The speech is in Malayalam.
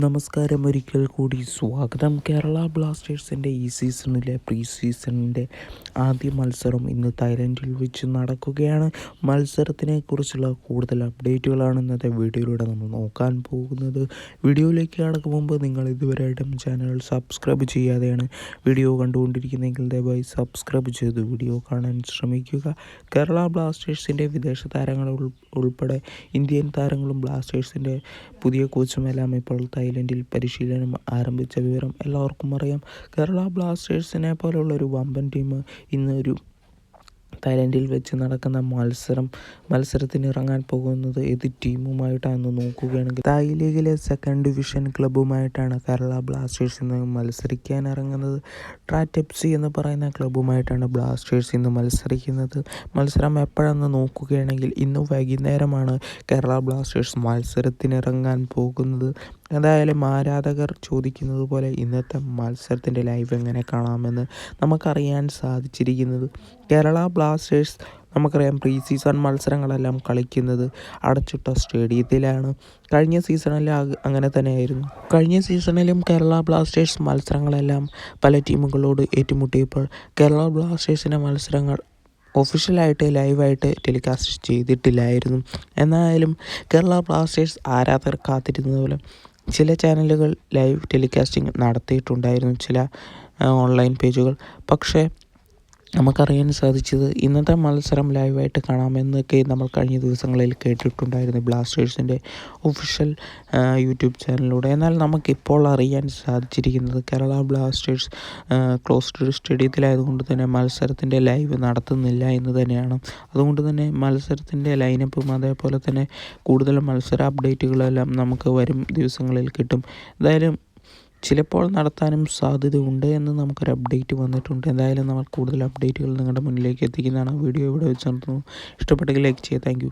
നമസ്കാരം, ഒരിക്കൽ കൂടി സ്വാഗതം. കേരള ബ്ലാസ്റ്റേഴ്സിൻ്റെ ഈ സീസണിലെ പ്രീ സീസണിൻ്റെ ആദ്യ മത്സരം ഇന്ന് തായ്ലൻഡിൽ വെച്ച് നടക്കുകയാണ്. മത്സരത്തിനെ കുറിച്ചുള്ള കൂടുതൽ അപ്ഡേറ്റുകളാണ് ഇന്നത്തെ വീഡിയോയിലൂടെ നമ്മൾ നോക്കാൻ പോകുന്നത്. വീഡിയോയിലേക്ക് കടക്കും മുമ്പ് നിങ്ങൾ ഇതുവരെയായിട്ടും ചാനൽ സബ്സ്ക്രൈബ് ചെയ്യാതെയാണ് വീഡിയോ കണ്ടുകൊണ്ടിരിക്കുന്നതെങ്കിൽ ദയവായി സബ്സ്ക്രൈബ് ചെയ്ത് വീഡിയോ കാണാൻ ശ്രമിക്കുക. കേരള ബ്ലാസ്റ്റേഴ്സിൻ്റെ വിദേശ താരങ്ങൾ ഉൾപ്പെടെ ഇന്ത്യൻ താരങ്ങളും ബ്ലാസ്റ്റേഴ്സിൻ്റെ പുതിയ കോച്ചുമെല്ലാം ഇപ്പോൾ തായ്ലൻഡിൽ പരിശീലനം ആരംഭിച്ച വിവരം എല്ലാവർക്കും അറിയാം. കേരള ബ്ലാസ്റ്റേഴ്സിനെ പോലുള്ളൊരു വമ്പൻ ടീം ഇന്നൊരു തായ്ലൻഡിൽ വെച്ച് നടക്കുന്ന മത്സരത്തിന് ഇറങ്ങാൻ പോകുന്നത് ഏത് ടീമുമായിട്ടാണെന്ന് നോക്കുകയാണെങ്കിൽ തായ് ലീഗിലെ സെക്കൻഡ് ഡിവിഷൻ ക്ലബ്ബുമായിട്ടാണ് കേരള ബ്ലാസ്റ്റേഴ്സ് ഇന്ന് മത്സരിക്കാൻ ഇറങ്ങുന്നത്. ട്രാറ്റ് FC എന്ന് പറയുന്ന ക്ലബ്ബുമായിട്ടാണ് ബ്ലാസ്റ്റേഴ്സ് ഇന്ന് മത്സരിക്കുന്നത്. മത്സരം എപ്പോഴെന്ന് നോക്കുകയാണെങ്കിൽ ഇന്ന് വൈകുന്നേരമാണ് കേരള ബ്ലാസ്റ്റേഴ്സ് മത്സരത്തിനിറങ്ങാൻ പോകുന്നത്. എന്തായാലും ആരാധകർ ചോദിക്കുന്നത് പോലെ ഇന്നത്തെ മത്സരത്തിൻ്റെ ലൈവ് എങ്ങനെ കാണാമെന്ന് നമുക്കറിയാൻ സാധിച്ചിരിക്കുന്നത്. കേരള ബ്ലാസ്റ്റേഴ്സ് നമുക്കറിയാം പ്രീ സീസൺ മത്സരങ്ങളെല്ലാം കളിക്കുന്നത് അടച്ചിട്ട സ്റ്റേഡിയത്തിലാണ്. കഴിഞ്ഞ സീസണിൽ അങ്ങനെ തന്നെയായിരുന്നു. കഴിഞ്ഞ സീസണിലും കേരള ബ്ലാസ്റ്റേഴ്സ് മത്സരങ്ങളെല്ലാം പല ടീമുകളോട് ഏറ്റുമുട്ടിയപ്പോൾ കേരള ബ്ലാസ്റ്റേഴ്സിൻ്റെ മത്സരങ്ങൾ ഒഫീഷ്യലായിട്ട് ലൈവായിട്ട് ടെലികാസ്റ്റ് ചെയ്തിട്ടില്ലായിരുന്നു. എന്നാലും കേരള ബ്ലാസ്റ്റേഴ്സ് ആരാധകർ കാത്തിരുന്നത് പോലെ ചില ചാനലുകൾ ലൈവ് ടെലികാസ്റ്റിംഗ് നടത്തിയിട്ടുണ്ടായിരുന്നു, ചില ഓൺലൈൻ പേജുകൾ. പക്ഷേ നമുക്കറിയാൻ സാധിച്ചത് ഇന്നത്തെ മത്സരം ലൈവായിട്ട് കാണാമെന്നൊക്കെ നമ്മൾ കഴിഞ്ഞ ദിവസങ്ങളിൽ കേട്ടിട്ടുണ്ടായിരുന്നു ബ്ലാസ്റ്റേഴ്സിൻ്റെ ഒഫീഷ്യൽ യൂട്യൂബ് ചാനലിലൂടെ. എന്നാൽ നമുക്കിപ്പോൾ അറിയാൻ സാധിച്ചിരിക്കുന്നത് കേരള ബ്ലാസ്റ്റേഴ്സ് ക്ലോസ്ഡ് സ്റ്റേഡിയത്തിലായതുകൊണ്ട് തന്നെ മത്സരത്തിൻ്റെ ലൈവ് നടത്തുന്നില്ല എന്ന് തന്നെയാണ്. അതുകൊണ്ട് തന്നെ മത്സരത്തിൻ്റെ ലൈനപ്പും അതേപോലെ തന്നെ കൂടുതൽ മത്സര അപ്ഡേറ്റുകളെല്ലാം നമുക്ക് വരും ദിവസങ്ങളിൽ കിട്ടും. എന്തായാലും ചിലപ്പോൾ നടത്താനും സാധ്യതയുണ്ട് എന്ന് നമുക്കൊരു അപ്ഡേറ്റ് വന്നിട്ടുണ്ട്. എന്തായാലും നമ്മൾ കൂടുതൽ അപ്ഡേറ്റുകൾ നിങ്ങളുടെ മുന്നിലേക്ക് എത്തിക്കുന്നതാണ്. വീഡിയോ ഇവിടെ വെച്ച് നിർത്തുന്നു. ഇഷ്ടപ്പെട്ടെങ്കിൽ ലൈക്ക് ചെയ്യുക. Thank you.